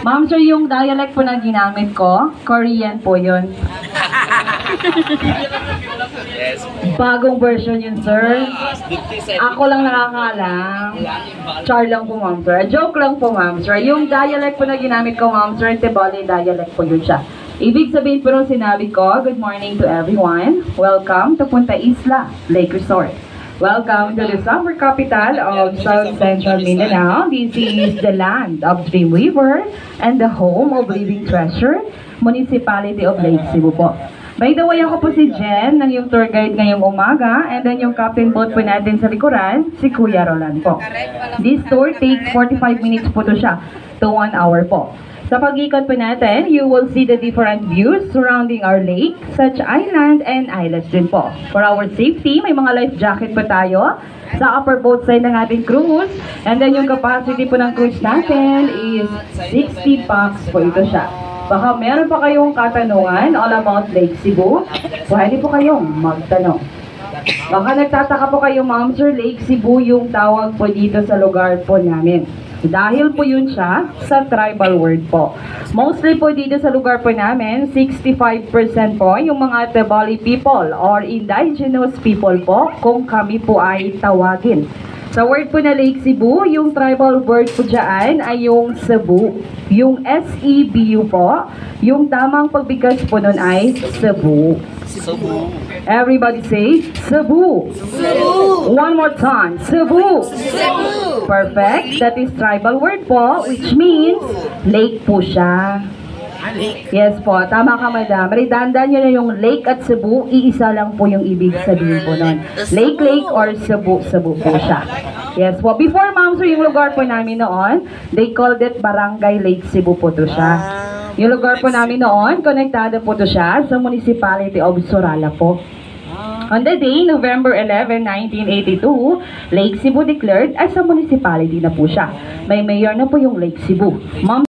Ma'am sir, yung dialect po na ginamit ko, Korean po yun. Bagong version yun, sir. Ako lang nakakaalam. Char lang po, ma'am sir. Joke lang po, ma'am sir. Yung dialect po na ginamit ko, ma'am sir, Tebali dialect po yun siya. Ibig sabihin po nung sinabi ko, good morning to everyone. Welcome to Punta Isla Lake Resort. Welcome to the summer capital of South Central Mindanao. This is the land of Dreamweaver and the home of Living Treasure, Municipality of Lake Cebu po. By the way, ako po si Jen, ng yung tour guide ngayong umaga, and then yung captain boat po natin sa likuran, si Kuya Roland po. This tour takes 45 minutes po to siya, to 1 hour po. Sa pag-ikot po natin, you will see the different views surrounding our lake, such island and islets din po. For our safety, may mga life jacket po tayo sa upper boat side ng ating cruise. And then yung capacity po ng cruise natin is 60 packs po ito siya. Baka meron pa kayong katanungan all about Lake Cebu, pwede po kayong magtanong. Baka nagtataka po kayo, Ma'am Sir, Lake Cebu yung tawag po dito sa lugar po namin. Dahil po yun siya sa tribal word po. Mostly po dito sa lugar po namin, 65% po yung mga Tebali people or indigenous people po kung kami po ay tawagin. Sa word po na Lake Cebu, yung tribal word po dyan ay yung Cebu. Yung S-E-B-U po, yung tamang pagbigkas po nun ay Cebu. Cebu. Everybody say, Cebu. Cebu. One more time, Cebu. Cebu. Perfect. That is tribal word po, which means lake po siya. Yes po, tama ka madam. Redundant nyo na yung lake at Cebu, iisa lang po yung ibig sabihin po nun. Lake, lake or Cebu, Cebu po siya. Yes po, before ma'am sir, yung lugar po namin noon, they called it Barangay Lake Cebu po to siya. Yung lugar po namin noon, konektado po to siya sa Municipality of Surala po. On the day, November 11, 1982, Lake Cebu declared as a municipality na po siya. May mayor na po yung Lake Cebu. Ma'am